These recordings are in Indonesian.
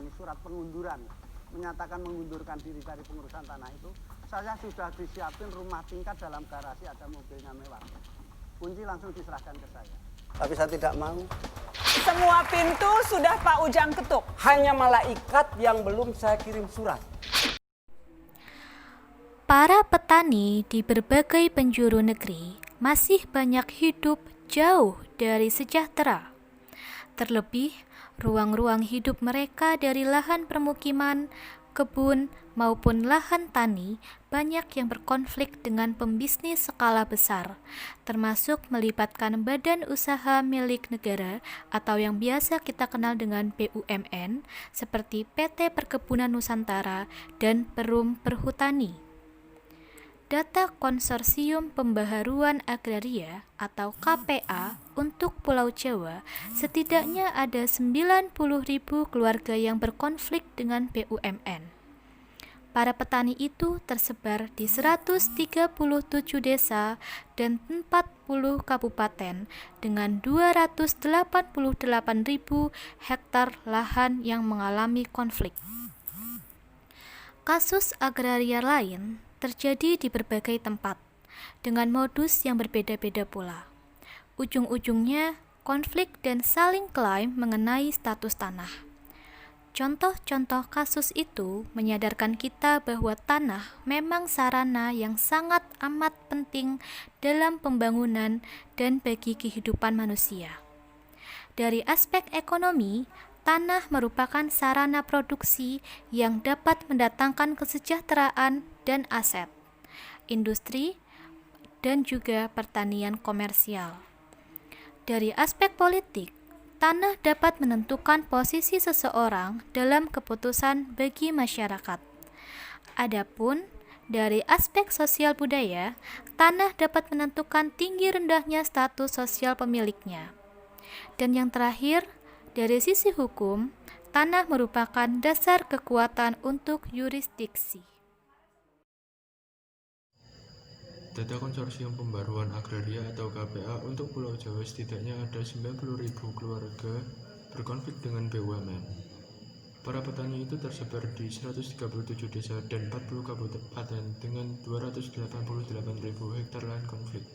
menandatangani surat pengunduran, menyatakan mengundurkan diri dari pengurusan tanah itu, saya sudah disiapin rumah tingkat dalam garasi, ada mobilnya mewah. Kunci langsung diserahkan ke saya. Tapi saya tidak mau. Semua pintu sudah Pak Ujang ketuk. Hanya malaikat yang belum saya kirim surat. Para petani di berbagai penjuru negeri masih banyak hidup jauh dari sejahtera. Terlebih, ruang-ruang hidup mereka dari lahan permukiman, kebun, maupun lahan tani banyak yang berkonflik dengan pembisnis skala besar, termasuk melibatkan badan usaha milik negara atau yang biasa kita kenal dengan BUMN seperti PT Perkebunan Nusantara dan Perum Perhutani. Data Konsorsium Pembaharuan Agraria atau KPA untuk Pulau Jawa, setidaknya ada 90.000 keluarga yang berkonflik dengan BUMN. Para petani itu tersebar di 137 desa dan 40 kabupaten dengan 288.000 hektar lahan yang mengalami konflik. Kasus agraria lain terjadi di berbagai tempat, dengan modus yang berbeda-beda pula. Ujung-ujungnya, konflik dan saling klaim mengenai status tanah. Contoh-contoh kasus itu menyadarkan kita bahwa tanah memang sarana yang sangat amat penting dalam pembangunan dan bagi kehidupan manusia. Dari aspek ekonomi, tanah merupakan sarana produksi yang dapat mendatangkan kesejahteraan dan aset, industri, dan juga pertanian komersial. Dari aspek politik, tanah dapat menentukan posisi seseorang dalam keputusan bagi masyarakat. Adapun dari aspek sosial budaya, tanah dapat menentukan tinggi rendahnya status sosial pemiliknya. Dan yang terakhir, dari sisi hukum, tanah merupakan dasar kekuatan untuk yurisdiksi. Data Konsorsium Pembaruan Agraria atau KPA untuk Pulau Jawa setidaknya ada 90.000 keluarga berkonflik dengan BUMN. Para petani itu tersebar di 137 desa dan 40 kabupaten dengan 288.000 hektar lahan konflik.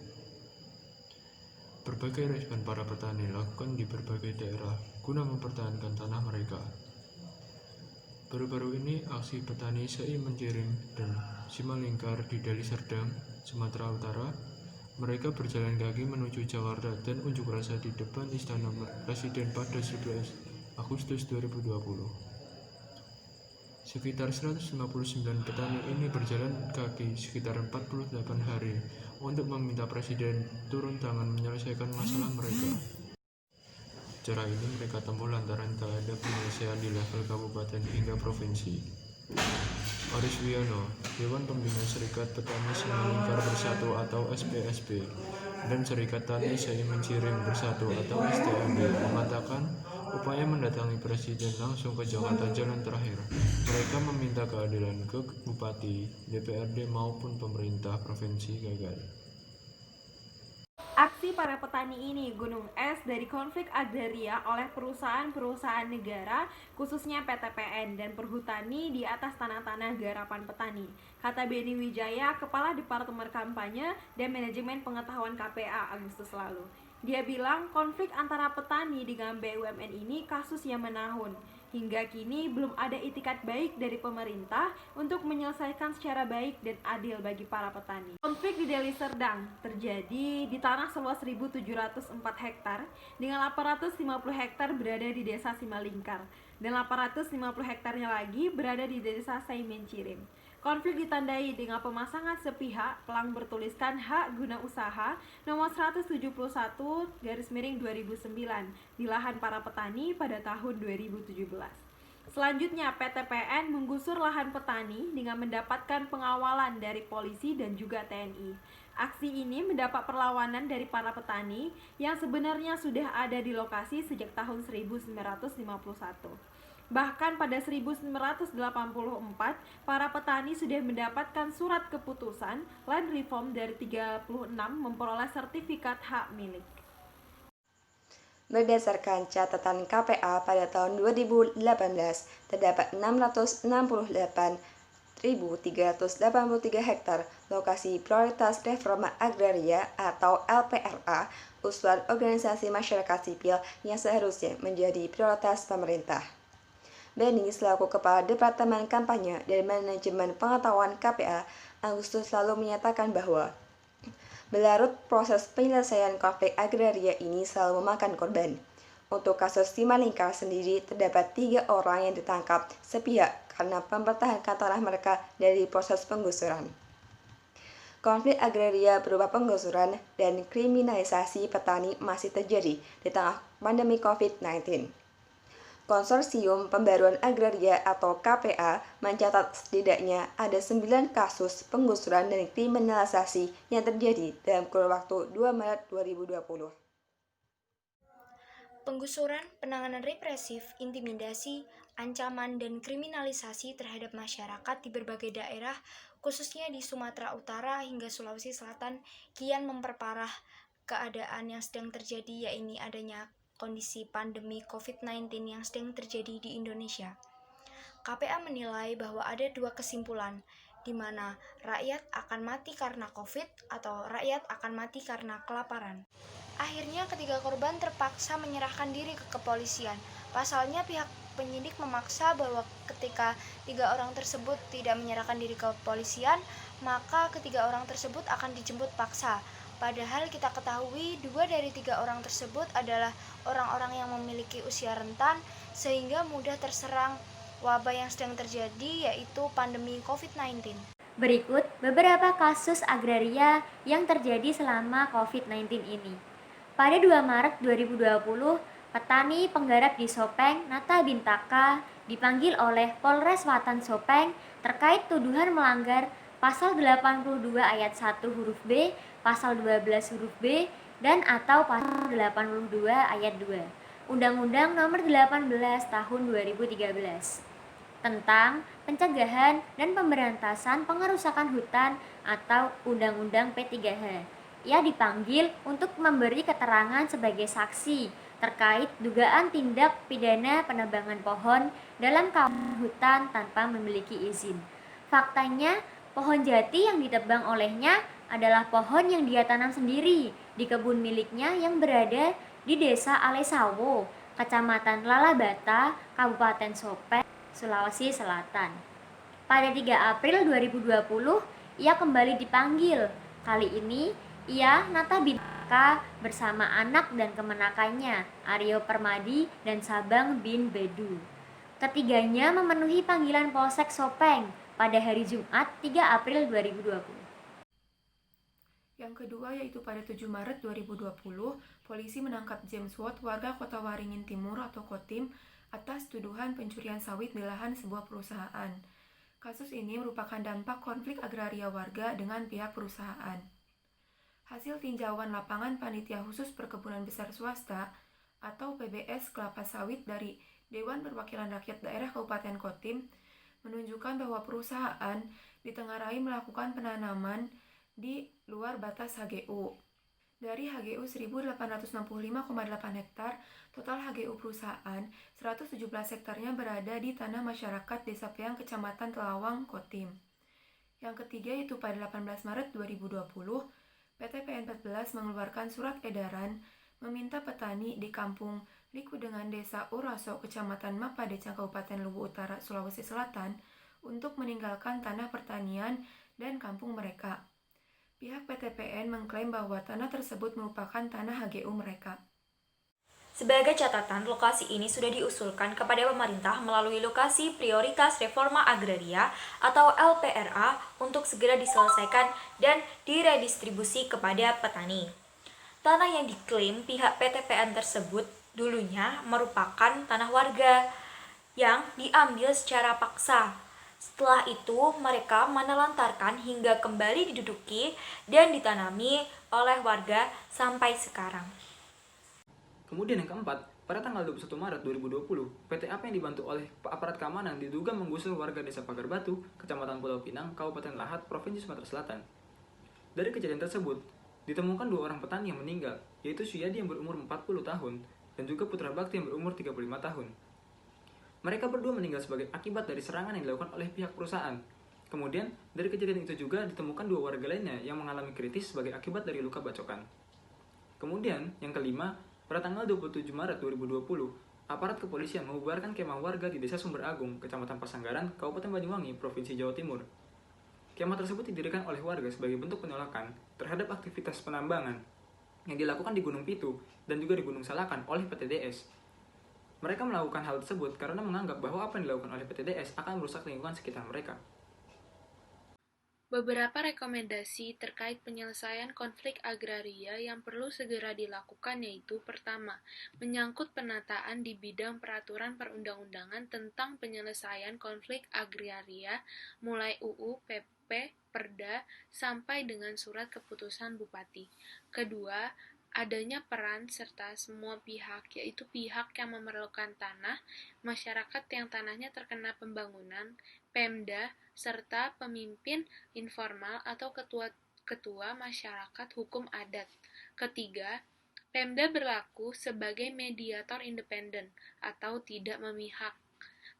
Berbagai respon para petani lakukan di berbagai daerah guna mempertahankan tanah mereka. Baru-baru ini, aksi petani Sei Mencirim dan Simalingkar di Deli Serdang, Sumatera Utara, mereka berjalan kaki menuju Jakarta dan unjuk rasa di depan Istana Presiden pada 11 Agustus 2020. Sekitar 159 petani ini berjalan kaki sekitar 48 hari untuk meminta Presiden turun tangan menyelesaikan masalah mereka. Cara ini mereka tempuh lantaran tak ada penyelesaian di level kabupaten hingga provinsi. Aris Wiono, Dewan Pembina Serikat Petani Simalingkar Bersatu atau SPSB, dan Serikat Tani Sei Mencirim Bersatu atau STMB mengatakan upaya mendatangi Presiden langsung ke Jakarta jalan terakhir. Mereka meminta keadilan ke Bupati, DPRD maupun pemerintah provinsi gagal. Aksi para petani ini gunung es dari konflik agraria oleh perusahaan-perusahaan negara, khususnya PTPN dan Perhutani di atas tanah-tanah garapan petani, kata Beni Wijaya, Kepala Departemen Kampanye dan Manajemen Pengetahuan KPA Agustus lalu. Dia bilang konflik antara petani dengan BUMN ini kasus yang menahun. Hingga kini belum ada itikat baik dari pemerintah untuk menyelesaikan secara baik dan adil bagi para petani. Konflik di Deli Serdang terjadi di tanah seluas 1.704 hektar dengan 850 hektar berada di desa Simalingkar dan 850 hektarnya lagi berada di desa Sei Mencirim. Konflik ditandai dengan pemasangan sepihak pelang bertuliskan hak guna usaha nomor 171/2009 di lahan para petani pada tahun 2017. Selanjutnya, PTPN menggusur lahan petani dengan mendapatkan pengawalan dari polisi dan juga TNI. Aksi ini mendapat perlawanan dari para petani yang sebenarnya sudah ada di lokasi sejak tahun 1951. Bahkan pada 1984, para petani sudah mendapatkan surat keputusan land reform dari 36 memperoleh sertifikat hak milik. Berdasarkan catatan KPA pada tahun 2018, terdapat 668.383 hektar lokasi prioritas reforma agraria atau LPRA, usulan organisasi masyarakat sipil yang seharusnya menjadi prioritas pemerintah. Benny selaku Kepala Departemen Kampanye dan Manajemen Pengetahuan KPA, Agustus lalu menyatakan bahwa berlarut proses penyelesaian konflik agraria ini selalu memakan korban. Untuk kasus Simalingkar sendiri, terdapat 3 orang yang ditangkap sepihak karena mempertahankan tanah mereka dari proses penggusuran. Konflik agraria berupa penggusuran dan kriminalisasi petani masih terjadi di tengah pandemi COVID-19. Konsorsium Pembaruan Agraria atau KPA mencatat setidaknya ada 9 kasus penggusuran dan kriminalisasi yang terjadi dalam kurun waktu 2 Maret 2020. Penggusuran, penanganan represif, intimidasi, ancaman, dan kriminalisasi terhadap masyarakat di berbagai daerah, khususnya di Sumatera Utara hingga Sulawesi Selatan, kian memperparah keadaan yang sedang terjadi, yaitu adanya kondisi pandemi COVID-19 yang sedang terjadi di Indonesia. KPA menilai bahwa ada 2 kesimpulan, di mana rakyat akan mati karena COVID atau rakyat akan mati karena kelaparan. Akhirnya ketiga korban terpaksa menyerahkan diri ke kepolisian. Pasalnya pihak penyidik memaksa bahwa ketika 3 orang tersebut tidak menyerahkan diri ke kepolisian, maka ketiga orang tersebut akan dijemput paksa. Padahal kita ketahui 2 dari 3 orang tersebut adalah orang-orang yang memiliki usia rentan sehingga mudah terserang wabah yang sedang terjadi, yaitu pandemi COVID-19. Berikut beberapa kasus agraria yang terjadi selama COVID-19 ini. Pada 2 Maret 2020, petani penggarap di Sopeng, Nata Bintaka, dipanggil oleh Polres Watan Sopeng terkait tuduhan melanggar Pasal 82 ayat 1 huruf B, Pasal 12 huruf B, dan atau Pasal 82 ayat 2, Undang-Undang Nomor 18 Tahun 2013 tentang pencegahan dan pemberantasan pengerusakan hutan atau Undang-Undang P3H. Ia dipanggil untuk memberi keterangan sebagai saksi terkait dugaan tindak pidana penebangan pohon dalam kawasan hutan tanpa memiliki izin. Faktanya, pohon jati yang ditebang olehnya adalah pohon yang dia tanam sendiri di kebun miliknya yang berada di Desa Alesawo, Kecamatan Lalabata, Kabupaten Sopeng, Sulawesi Selatan. Pada 3 April 2020, ia kembali dipanggil. Kali ini, ia Nata Bintaka bersama anak dan kemenakannya, Aryo Permadi dan Sabang bin Bedu. Ketiganya memenuhi panggilan Polsek Sopeng pada hari Jumat 3 April 2020. Yang kedua yaitu pada 7 Maret 2020, polisi menangkap James Watt, warga Kota Waringin Timur atau Kotim, atas tuduhan pencurian sawit di lahan sebuah perusahaan. Kasus ini merupakan dampak konflik agraria warga dengan pihak perusahaan. Hasil tinjauan lapangan Panitia Khusus Perkebunan Besar Swasta atau PBS Kelapa Sawit dari Dewan Perwakilan Rakyat Daerah Kabupaten Kotim menunjukkan bahwa perusahaan ditengarai melakukan penanaman di luar batas HGU. Dari HGU 1865,8 hektar, total HGU perusahaan 117 hektarnya berada di tanah masyarakat Desa Peang, Kecamatan Telawang, Kotim. Yang ketiga yaitu pada 18 Maret 2020, PT PN 14 mengeluarkan surat edaran meminta petani di Kampung Likudengan Desa Uraso, Kecamatan Mapadecang, Kabupaten Luwu Utara, Sulawesi Selatan untuk meninggalkan tanah pertanian dan kampung mereka. Pihak PT PN mengklaim bahwa tanah tersebut merupakan tanah HGU mereka. Sebagai catatan, lokasi ini sudah diusulkan kepada pemerintah melalui lokasi prioritas reforma agraria atau LPRA untuk segera diselesaikan dan diredistribusi kepada petani. Tanah yang diklaim pihak PT PN tersebut dulunya merupakan tanah warga yang diambil secara paksa. Setelah itu, mereka menelantarkan hingga kembali diduduki dan ditanami oleh warga sampai sekarang. Kemudian yang keempat, pada tanggal 21 Maret 2020, PT AP yang dibantu oleh aparat keamanan diduga menggusur warga Desa Pagar Batu, Kecamatan Pulau Pinang, Kabupaten Lahat, Provinsi Sumatera Selatan. Dari kejadian tersebut, ditemukan 2 orang petani yang meninggal, yaitu Suyadi yang berumur 40 tahun, dan juga putra bakti yang berumur 35 tahun. Mereka berdua meninggal sebagai akibat dari serangan yang dilakukan oleh pihak perusahaan. Kemudian, dari kejadian itu juga ditemukan 2 warga lainnya yang mengalami kritis sebagai akibat dari luka bacokan. Kemudian, yang kelima, pada tanggal 27 Maret 2020, aparat kepolisian membubarkan kemah warga di Desa Sumber Agung, Kecamatan Pasanggaran, Kabupaten Banyuwangi, Provinsi Jawa Timur. Kemah tersebut didirikan oleh warga sebagai bentuk penolakan terhadap aktivitas penambangan yang dilakukan di Gunung Pitu dan juga di Gunung Salakan oleh PTDS. Mereka melakukan hal tersebut karena menganggap bahwa apa yang dilakukan oleh PTDS akan merusak lingkungan sekitar mereka. Beberapa rekomendasi terkait penyelesaian konflik agraria yang perlu segera dilakukan yaitu pertama, menyangkut penataan di bidang peraturan perundang-undangan tentang penyelesaian konflik agraria mulai UU, PP, Perda, sampai dengan surat keputusan Bupati. Kedua, adanya peran serta semua pihak, yaitu pihak yang memerlukan tanah, masyarakat yang tanahnya terkena pembangunan, Pemda, serta pemimpin informal atau ketua masyarakat hukum adat. Ketiga, Pemda berlaku sebagai mediator independen atau tidak memihak.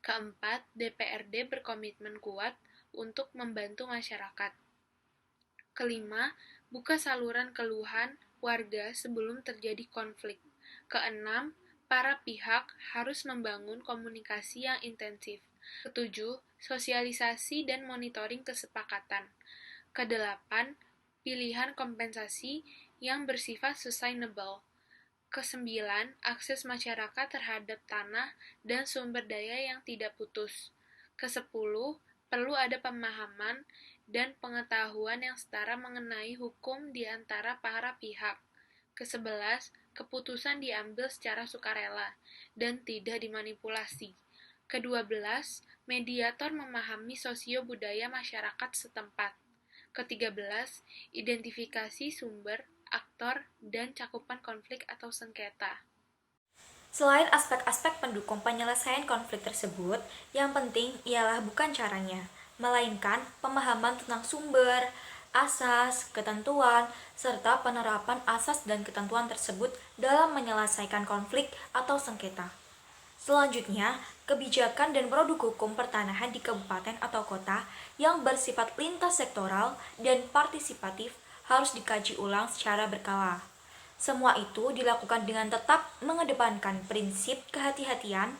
Keempat, DPRD berkomitmen kuat untuk membantu masyarakat. Kelima, buka saluran keluhan warga sebelum terjadi konflik. Keenam, para pihak harus membangun komunikasi yang intensif. Ketujuh, sosialisasi dan monitoring kesepakatan. Kedelapan, pilihan kompensasi yang bersifat sustainable. Kesembilan, akses masyarakat terhadap tanah dan sumber daya yang tidak putus. Kesepuluh, perlu ada pemahaman dan pengetahuan yang setara mengenai hukum di antara para pihak. Ke-11, keputusan diambil secara sukarela dan tidak dimanipulasi. Ke-12, mediator memahami sosio-budaya masyarakat setempat. Ke-13, identifikasi sumber, aktor, dan cakupan konflik atau sengketa. Selain aspek-aspek pendukung penyelesaian konflik tersebut, yang penting ialah bukan caranya, melainkan pemahaman tentang sumber, asas, ketentuan, serta penerapan asas dan ketentuan tersebut dalam menyelesaikan konflik atau sengketa. Selanjutnya, kebijakan dan produk hukum pertanahan di kabupaten atau kota yang bersifat lintas sektoral dan partisipatif harus dikaji ulang secara berkala. Semua itu dilakukan dengan tetap mengedepankan prinsip kehati-hatian,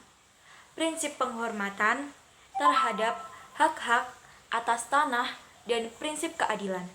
prinsip penghormatan terhadap hak-hak atas tanah, dan prinsip keadilan.